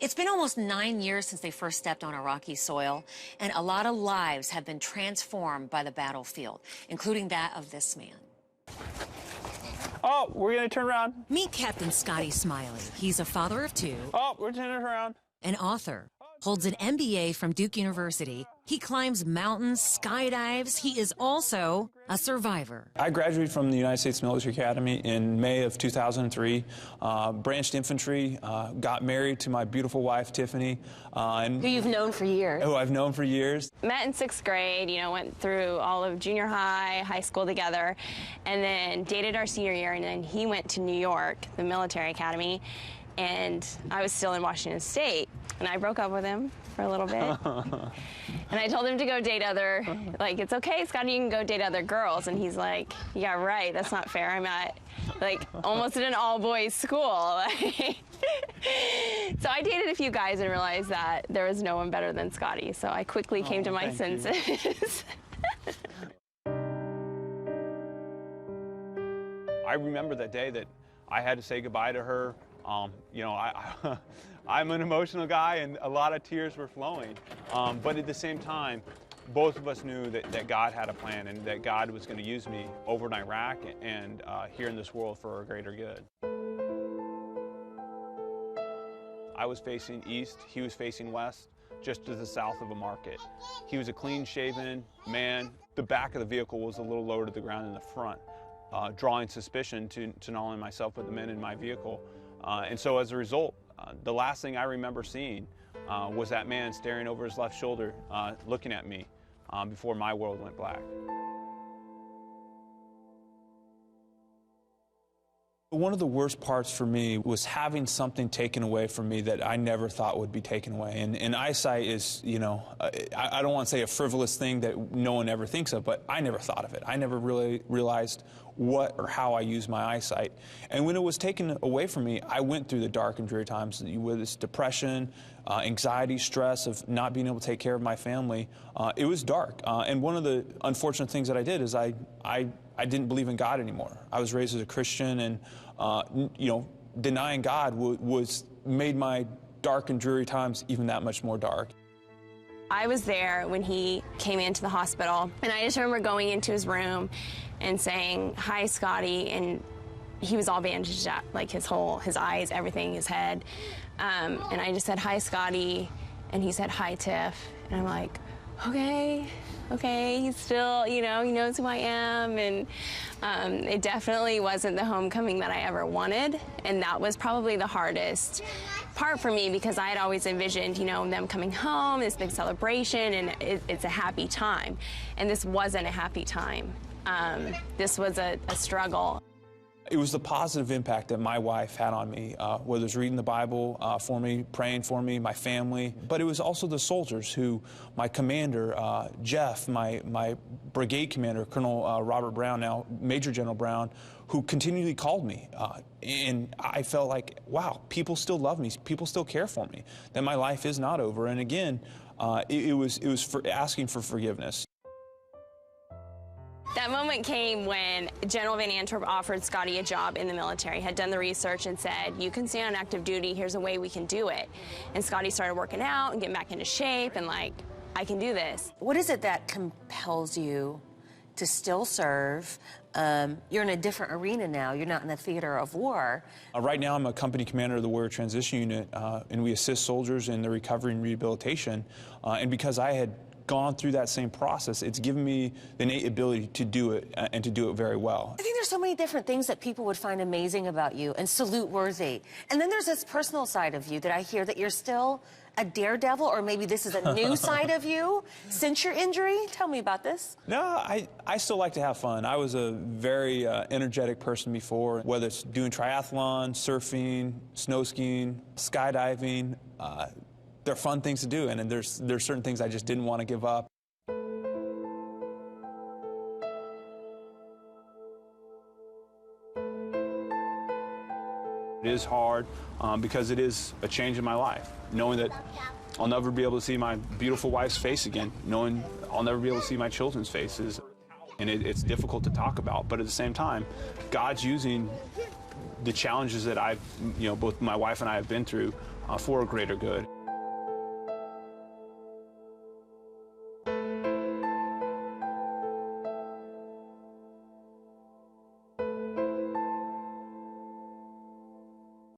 It's been almost 9 years since they first stepped on Iraqi soil, and a lot of lives have been transformed by the battlefield, including that of this man. Oh, we're going to turn around. Meet Captain Scotty Smiley. He's a father of two. Oh, we're turning around. An author. Holds an MBA from Duke University. He climbs mountains, skydives. He is also a survivor. I graduated from the United States Military Academy in May of 2003, branched infantry, got married to my beautiful wife, Tiffany. Who you've known for years. Who I've known for years. Met in 6th grade, went through all of junior high, high school together, and then dated our senior year, and then he went to New York, the military academy, and I was still in Washington State, and I broke up with him for a little bit. And I told him to go date other, it's okay, Scotty, you can go date other girls. And he's like, yeah, right, that's not fair. I'm at, almost in an all-boys school. So I dated a few guys and realized that there was no one better than Scotty. So I quickly came to my senses. I remember that day that I had to say goodbye to her. I'm an emotional guy, and a lot of tears were flowing. But at the same time, both of us knew that God had a plan and that God was going to use me over in Iraq and here in this world for a greater good. I was facing east, he was facing west, just to the south of a market. He was a clean-shaven man. The back of the vehicle was a little lower to the ground than the front, drawing suspicion to not only myself but the men in my vehicle. And so as a result, the last thing I remember seeing was that man staring over his left shoulder, looking at me before my world went black. One of the worst parts for me was having something taken away from me that I never thought would be taken away. And eyesight is, I don't want to say a frivolous thing that no one ever thinks of, but I never thought of it. I never really realized what or how I use my eyesight. And when it was taken away from me, I went through the dark and dreary times with this depression, anxiety, stress of not being able to take care of my family. It was dark. And one of the unfortunate things that I did is I didn't believe in God anymore. I was raised as a Christian, and denying God made my dark and dreary times even that much more dark. I was there when he came into the hospital, and I just remember going into his room and saying, "Hi, Scotty," and he was all bandaged up, his eyes, everything, his head. And I just said, "Hi, Scotty," and he said, "Hi, Tiff," and I'm like, okay, he's still, he knows who I am, and it definitely wasn't the homecoming that I ever wanted, and that was probably the hardest part for me because I had always envisioned, them coming home, this big celebration, and it's a happy time, and this wasn't a happy time. This was a struggle. It was the positive impact that my wife had on me, whether it was reading the Bible for me, praying for me, my family, but it was also the soldiers who, my commander, Jeff, my brigade commander, Colonel Robert Brown, now Major General Brown, who continually called me. And I felt like, wow, people still love me, people still care for me, that my life is not over. And again, it was for asking for forgiveness. That moment came when General Van Antwerp offered Scotty a job in the military, had done the research and said, "You can stay on active duty, here's a way we can do it." And Scotty started working out and getting back into shape and I can do this. What is it that compels you to still serve? You're in a different arena now. You're not in the theater of war. Right now, I'm a company commander of the Warrior Transition Unit, and we assist soldiers in their recovery and rehabilitation. And because I had gone through that same process, it's given me the innate ability to do it and to do it very well. I think there's so many different things that people would find amazing about you and salute worthy. And then there's this personal side of you that I hear that you're still a daredevil, or maybe this is a new side of you since your injury. Tell me about this. No, I still like to have fun. I was a very energetic person before, whether it's doing triathlon, surfing, snow skiing, skydiving. They're fun things to do, and there's certain things I just didn't want to give up. It is hard because it is a change in my life, knowing that I'll never be able to see my beautiful wife's face again, knowing I'll never be able to see my children's faces. And it's difficult to talk about, but at the same time, God's using the challenges that both my wife and I have been through for a greater good.